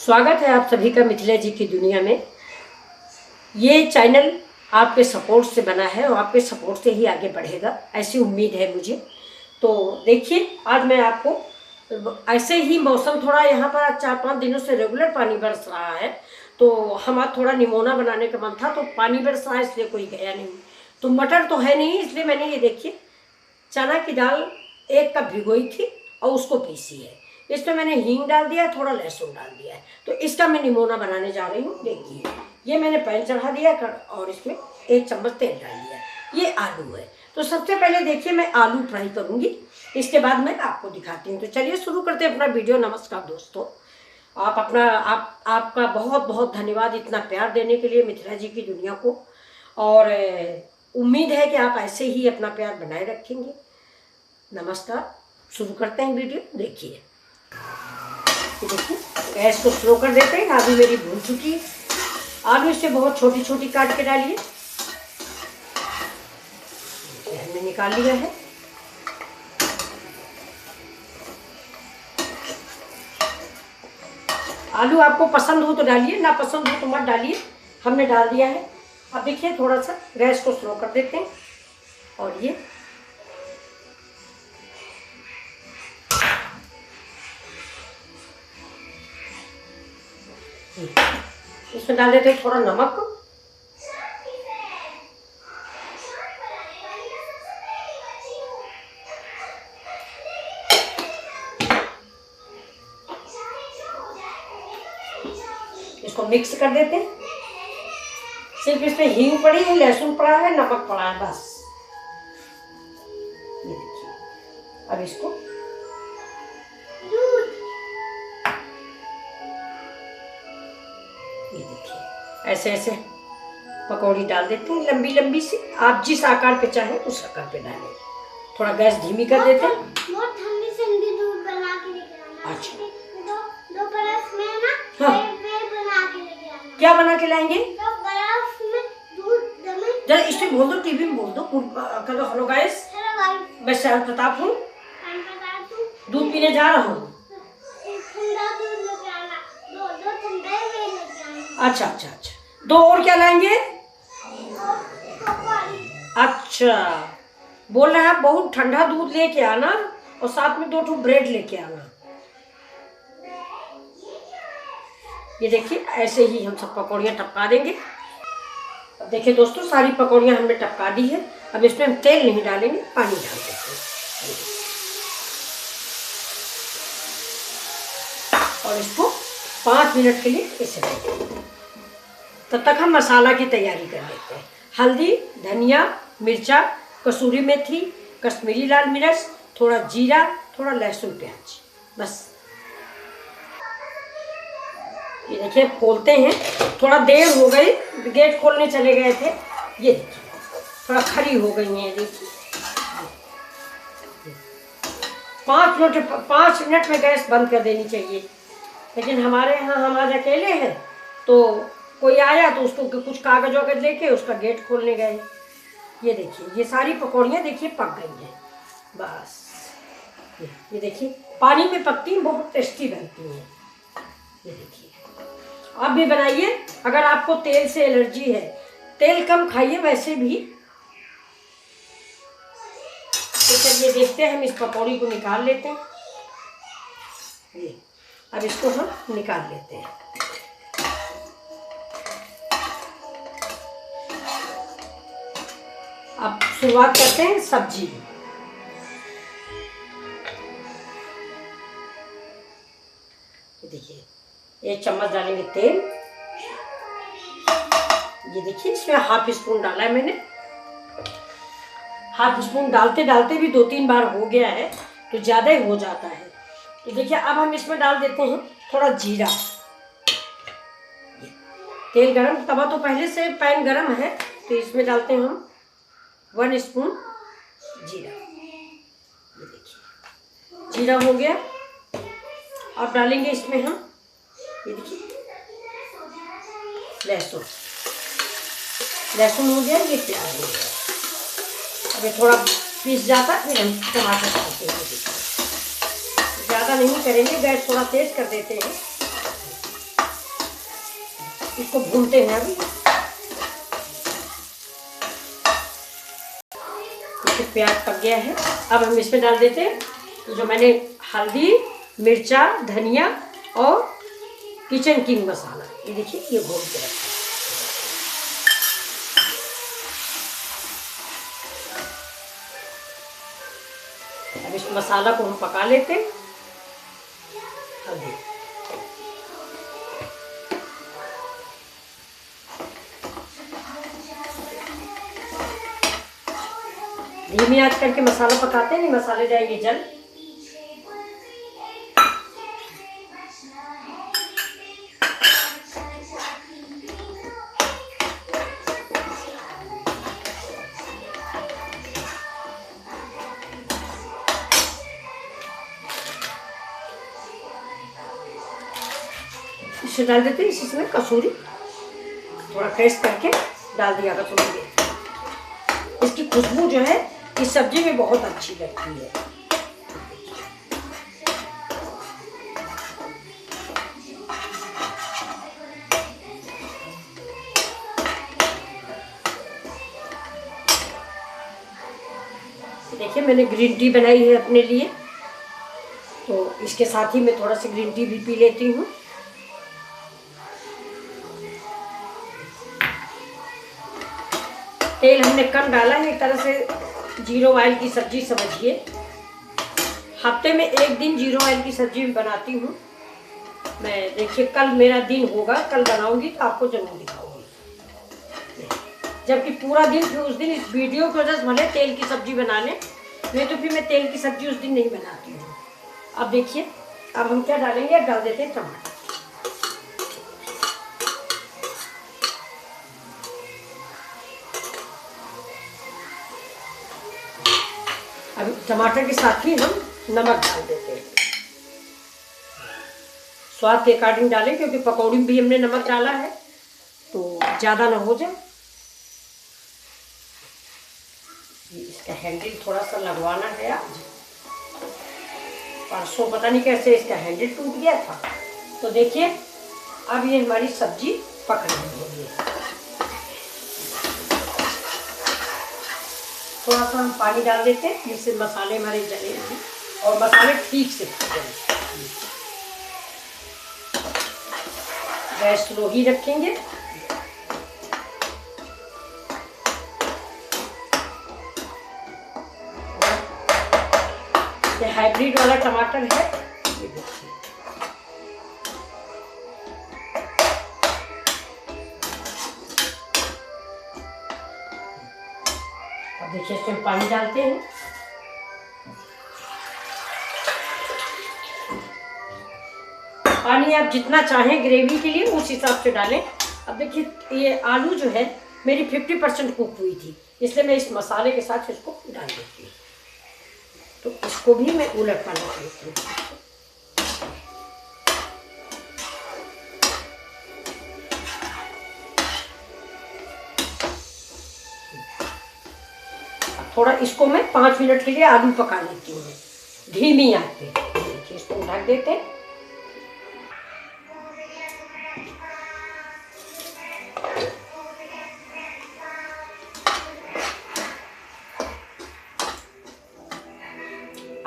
स्वागत है आप सभी का मिथिला जी की दुनिया में। ये चैनल आपके सपोर्ट से बना है और आपके सपोर्ट से ही आगे बढ़ेगा, ऐसी उम्मीद है मुझे। तो देखिए, आज मैं आपको ऐसे ही मौसम थोड़ा यहाँ पर 4-5 दिनों से रेगुलर पानी बरस रहा है, तो हमारा थोड़ा निमोना बनाने का मन था, तो पानी बरस रहा है इसलिए कोई गया नहीं। तो मटर तो है नहीं, इसलिए मैंने ये देखिए चना की दाल 1 कप भिगोई थी और उसको पीसी है। इसमें मैंने हींग डाल दिया है, थोड़ा लहसुन डाल दिया है, तो इसका मैं निमोना बनाने जा रही हूँ। देखिए, ये मैंने पैन चढ़ा दिया और इसमें 1 चम्मच तेल डाल दिया। ये आलू है, तो सबसे पहले देखिए मैं आलू फ्राई करूँगी, इसके बाद मैं आपको दिखाती हूँ। तो चलिए शुरू करते हैं अपना वीडियो। नमस्कार दोस्तों, आपका बहुत बहुत धन्यवाद इतना प्यार देने के लिए मिथिला जी की दुनिया को, और उम्मीद है कि आप ऐसे ही अपना प्यार बनाए रखेंगे। नमस्कार, शुरू करते हैं वीडियो। देखिए गैस को स्लो कर देते हैं। आलू मेरी भून चुकी है। आलू इसे बहुत छोटी छोटी काट के डालिए। हमने निकाल लिया है। आलू आपको पसंद हो तो डालिए, ना पसंद हो तो मत डालिए। हमने डाल दिया है। अब देखिए थोड़ा सा गैस को स्लो कर देते हैं और ये इसमें डाल देते हैं थोड़ा नमक। इसको मिक्स कर देते हैं। सिर्फ इसमें हींग पड़ी है, लहसुन पड़ा है, नमक पड़ा है, बस। ये देखिए, अब इसको ये देखिए ऐसे ऐसे पकौड़ी डाल देते हैं, लंबी लंबी सी। आप जिस आकार पे चाहें उस आकार पे डालें। थोड़ा गैस धीमी कर देते हैं। बहुत ठंडी ठंडी दूध बना के लेके आना। अच्छा, दो बर्फ में ना हाँ, बना के लेके आना। क्या बना के लाएंगे? दो बर्फ में दूध जमे। जरा इसमें बोल दो, टीवी में बोल दो, कहो हेलो गाइस, हेलो गाइस, मैं शहर प्रताप हूँ, दूध पीने जा रहा हूँ। ठंडा दूध लेके आना। दो ठंडे में लेके आना। अच्छा अच्छा अच्छा, 2 और क्या लाएंगे? अच्छा, बोल रहे हैं बहुत ठंडा दूध लेके आना और साथ में 2 ब्रेड लेके आना। ये देखिए ऐसे ही हम सब पकौड़ियाँ टपका देंगे। अब देखिए दोस्तों, सारी पकौड़ियाँ हमने टपका दी है। अब इसमें हम तेल नहीं डालेंगे, पानी डाल देते हैं और इसको 5 मिनट के लिए इसे रखेंगे। तब तक हम मसाला की तैयारी कर लेते हैं। हल्दी, धनिया, मिर्चा, कसूरी मेथी, कश्मीरी लाल मिर्च, थोड़ा जीरा, थोड़ा लहसुन प्याज, बस। ये देखिए खोलते हैं। थोड़ा देर हो गई, गेट खोलने चले गए थे। ये देखिए थोड़ा खरी हो गई है। देखिए 5 मिनट में गैस बंद कर देनी चाहिए, लेकिन हमारे यहाँ हम आज अकेले हैं, तो कोई आया तो उसको कुछ कागज वागज लेके उसका गेट खोलने गए। ये देखिए ये सारी पकौड़ियाँ देखिए पक गई हैं, बस। ये देखिए पानी में पकती हैं, बहुत टेस्टी बनती हैं। ये देखिए आप भी बनाइए। अगर आपको तेल से एलर्जी है, तेल कम खाइए वैसे भी। तो चलिए देखते हैं, हम इस पकौड़ी को निकाल लेते हैं। ये अब इसको हम निकाल लेते हैं। अब शुरुआत करते हैं सब्जी। देखिए 1 चम्मच डालेंगे तेल। ये देखिए इसमें ½ स्पून डाला है मैंने। ½ स्पून डालते डालते भी 2-3 बार हो गया है, तो ज़्यादा ही हो जाता है। तो देखिए अब हम इसमें डाल देते हैं थोड़ा जीरा। तेल गरम, तवा तो पहले से पैन गरम है, तो इसमें डालते हैं हम 1 स्पून जीरा। ये देखिए जीरा हो गया। अब डालेंगे इसमें हम, ये देखिए लहसुन। लहसुन हो गया, ये प्याज हो गया। अब ये थोड़ा पीस जाता है, फिर हम टमाटर डालते हैं। ज़्यादा नहीं करेंगे, गैस थोड़ा तेज कर देते हैं। इसको भूनते हैं अभी। प्याज पक गया है। अब हम इसमें डाल देते हैं जो मैंने हल्दी, मिर्चा, धनिया और किचन किंग मसाला, ये देखिए ये घोल के रखा। अब इस मसाला को हम पका लेते हैं। हल्दी, धीमी आंच करके मसाला पकाते हैं, नहीं मसाले जाएंगे जल। इसे डाल देते हैं, इसमें कसूरी थोड़ा क्रश करके डाल दिया कसूरी। इसकी खुशबू जो है इस सब्जी में बहुत अच्छी लगती है। देखिए मैंने ग्रीन टी बनाई है अपने लिए, तो इसके साथ ही मैं थोड़ा सा ग्रीन टी भी पी लेती हूँ। तेल हमने कम डाला है, एक तरह से जीरो ऑयल की सब्जी समझिए। हफ्ते में एक दिन जीरो ऑयल की सब्जी बनाती हूँ मैं। देखिए कल मेरा दिन होगा, कल बनाऊंगी तो आपको जरूर दिखाऊंगी। जबकि पूरा दिन फिर उस दिन इस वीडियो की वजह से भले तेल की सब्जी बना लें, नहीं तो फिर मैं तेल की सब्जी उस दिन नहीं बनाती हूँ। अब देखिए अब हम क्या डालेंगे, डाल देते हैं टमाटर। अब टमाटर के साथ ही हम नमक डाल देते हैं, स्वाद के अकॉर्डिंग डालें, क्योंकि पकौड़ी में भी हमने नमक डाला है तो ज़्यादा ना हो जाए। इसका हैंडल थोड़ा सा लगवाना है आज, परसों पता नहीं कैसे इसका हैंडल टूट गया था। तो देखिए अब ये हमारी सब्जी पक रही है। थोड़ा सा हम पानी डाल देते हैं जिससे मसाले हमारे जले नहीं और मसाले ठीक से पक जाए। गैस स्लो ही रखेंगे। ये हाइब्रिड वाला टमाटर है, ये देखिए। अब देखिए इसमें पानी डालते हैं। पानी आप जितना चाहें ग्रेवी के लिए उस हिसाब से डालें। अब देखिए ये आलू जो है मेरी 50% कुक हुई थी, इसलिए मैं इस मसाले के साथ इसको डाल देती हूँ। तो इसको भी मैं उलट पलट देती हूँ। थोड़ा इसको मैं 5 मिनट के लिए आलू पका लेती हूँ धीमी आंच पे। देखिए इसको ढक देते हैं।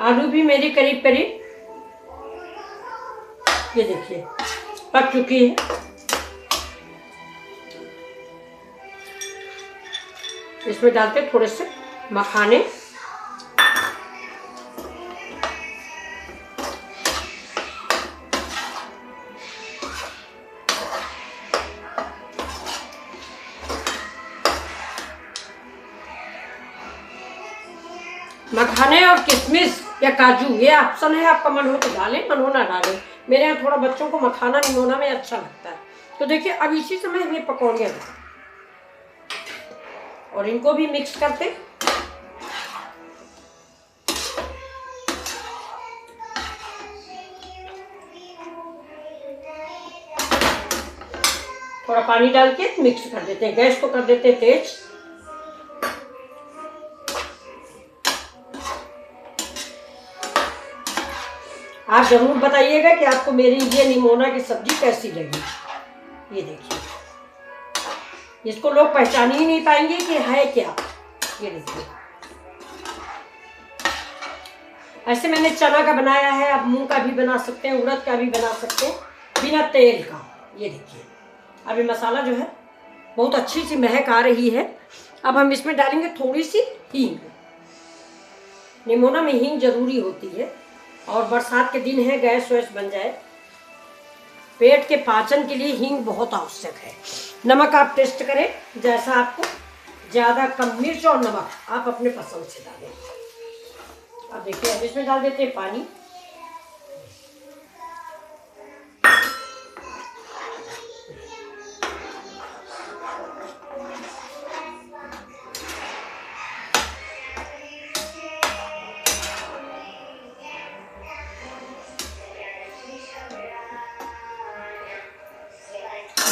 आलू भी मेरी करीब करीब ये देखिए पक चुकी है। इसमें डालते थोड़े से मखाने, मखाने और किशमिश या काजू, ये ऑप्शन है, आपका मन हो तो डालें, मन हो ना डालें। मेरे यहाँ थोड़ा बच्चों को मखाना निमोना में अच्छा लगता है। तो देखिए अब इसी समय ये पकौड़ियाँ और इनको भी मिक्स करते। थोड़ा पानी डाल के मिक्स कर देते हैं। गैस को कर देते हैं तेज। आप जरूर बताइएगा कि आपको मेरी ये निमोना की सब्जी कैसी लगी। ये देखिए, इसको लोग पहचान ही नहीं पाएंगे कि है क्या। ये देखिए, ऐसे मैंने चना का बनाया है, आप मूंग का भी बना सकते हैं, उड़द का भी बना सकते हैं, बिना तेल का। ये देखिए, अभी मसाला जो है बहुत अच्छी सी महक आ रही है। अब हम इसमें डालेंगे थोड़ी सी हींग। निमोना में हींग जरूरी होती है, और बरसात के दिन है, गैस वैस बन जाए, पेट के पाचन के लिए हींग बहुत आवश्यक है। नमक आप टेस्ट करें, जैसा आपको, ज़्यादा कम मिर्च और नमक आप अपने पसंद से डालें। अब देखिए, अब इसमें डाल देते हैं पानी।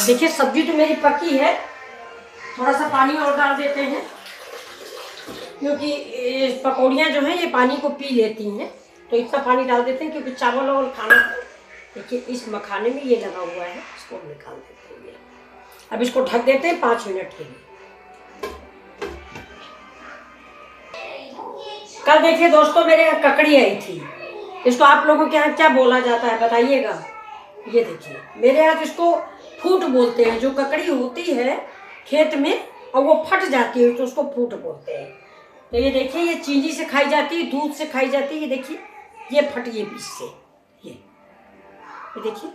देखिए, सब्जी तो मेरी पकी है, थोड़ा सा पानी और डाल देते हैं, क्योंकि पकौड़ियाँ जो हैं ये पानी को पी लेती हैं, तो इतना पानी डाल देते हैं, क्योंकि चावल और खाना। देखिए, इस मखाने में ये लगा हुआ है, इसको निकाल देते हैं ये। अब इसको ढक देते हैं 5 मिनट के लिए। कल देखिए दोस्तों, मेरे यहाँ ककड़ी आई थी, इसको आप लोगों के यहाँ क्या बोला जाता है बताइएगा। ये देखिए, मेरे यहाँ इसको फूट बोलते हैं। जो ककड़ी होती है खेत में और वो फट जाती है, तो उसको फूट बोलते हैं। तो ये देखिए, ये चीनी से खाई जाती है, दूध से खाई जाती है। ये देखिए, ये फट गई बीच से, ये देखिए,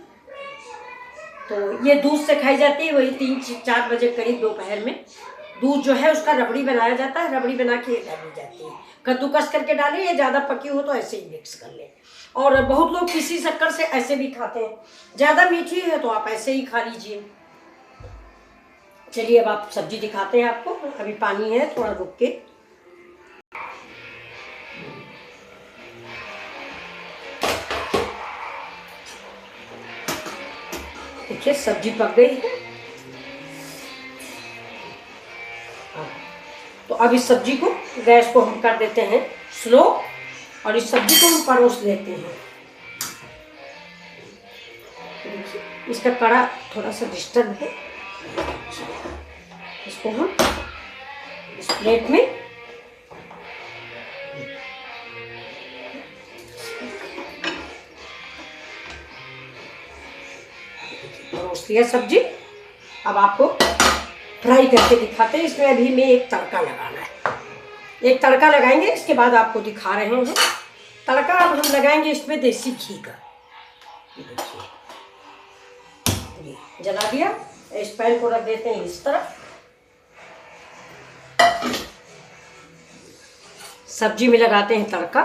तो ये दूध से खाई जाती है। वही 3-4 बजे करीब दोपहर में दूध जो है उसका रबड़ी बनाया जाता है, रबड़ी बना के डाली जाती है। कद्दूकस करके डालें, या ज़्यादा पकी हो तो ऐसे ही मिक्स कर लें। और बहुत लोग किसी शक्कर से ऐसे भी खाते हैं, ज़्यादा मीठी है तो आप ऐसे ही खा लीजिए। चलिए, अब आप सब्जी दिखाते हैं आपको। अभी पानी है, थोड़ा रुक के। देखिए, सब्जी पक गई है। तो अब इस सब्जी को, गैस को हम कर देते हैं स्लो, और इस सब्जी को हम परोस देते हैं। देखिए, इसका कड़ा थोड़ा सा डिस्टर्ब है, इसको हम इस प्लेट में परोस दिया सब्जी। अब आपको फ्राई करके दिखाते हैं। इसमें अभी में एक तड़का लगाना है, एक तड़का लगाएंगे, इसके बाद आपको दिखा रहे हैं। तड़का अब हम लगाएंगे इसमें देसी घी का। देखिए, जला दिया। इस पैन को रख देते हैं इस तरफ। सब्जी में लगाते हैं तड़का।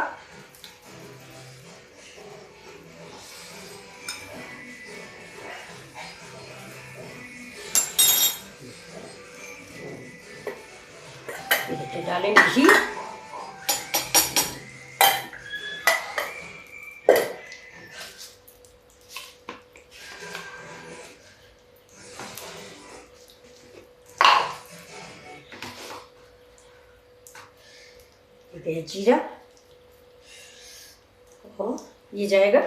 डालेंगे घी। जीरा, और ये जाएगा,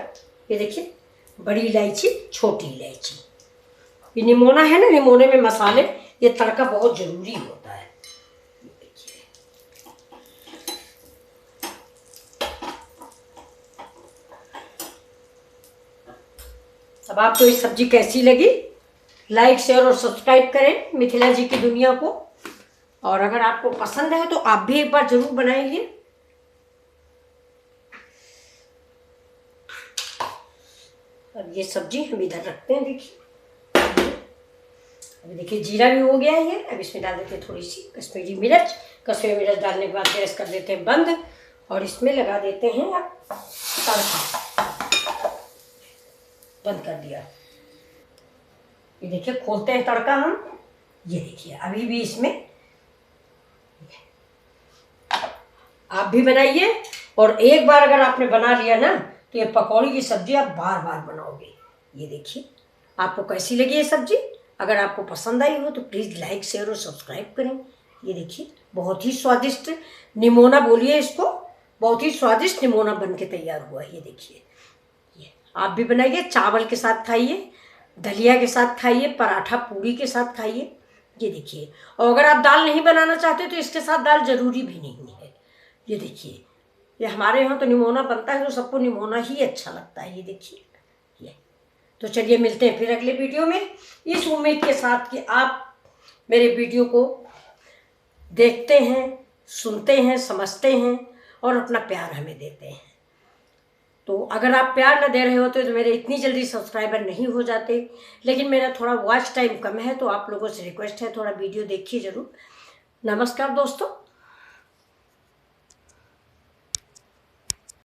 ये देखिए, बड़ी इलायची, छोटी इलायची। ये निमोना है ना, निमोने में मसाले, ये तड़का बहुत जरूरी होता है। अब आपको ये सब्जी कैसी लगी, लाइक शेयर और सब्सक्राइब करें मिथिला जी की दुनिया को। और अगर आपको पसंद है तो आप भी एक बार जरूर बनाइए। अब ये सब्जी हम इधर रखते हैं। देखिए, अभी देखिए, जीरा भी हो गया है ये। अब इसमें डाल देते हैं थोड़ी सी कश्मीरी मिर्च। कश्मीरी मिर्च डालने के बाद गैस कर देते हैं बंद, और इसमें लगा देते हैं अब तड़का। बंद कर दिया। ये देखिए, खोलते हैं तड़का हम। ये देखिए, अभी भी इसमें आप भी बनाइए, और एक बार अगर आपने बना लिया ना, तो ये पकौड़ी की सब्जी आप बार बार बनाओगे। ये देखिए, आपको कैसी लगी ये सब्जी। अगर आपको पसंद आई हो तो प्लीज़ लाइक शेयर और सब्सक्राइब करें। ये देखिए, बहुत ही स्वादिष्ट निमोना बोलिए इसको, बहुत ही स्वादिष्ट निमोना बन के तैयार हुआ है। ये देखिए, ये आप भी बनाइए, चावल के साथ खाइए, दलिया के साथ खाइए, पराठा पूरी के साथ खाइए। ये देखिए, और अगर आप दाल नहीं बनाना चाहते तो इसके साथ दाल ज़रूरी भी नहीं है। ये देखिए, ये हमारे यहाँ तो निमोना बनता है तो सबको निमोना ही अच्छा लगता है। ये देखिए ये। तो चलिए मिलते हैं फिर अगले वीडियो में, इस उम्मीद के साथ कि आप मेरे वीडियो को देखते हैं, सुनते हैं, समझते हैं और अपना प्यार हमें देते हैं। तो अगर आप प्यार न दे रहे होते तो मेरे इतनी जल्दी सब्सक्राइबर नहीं हो जाते, लेकिन मेरा थोड़ा वॉच टाइम कम है तो आप लोगों से रिक्वेस्ट है थोड़ा वीडियो देखिए ज़रूर। नमस्कार दोस्तों।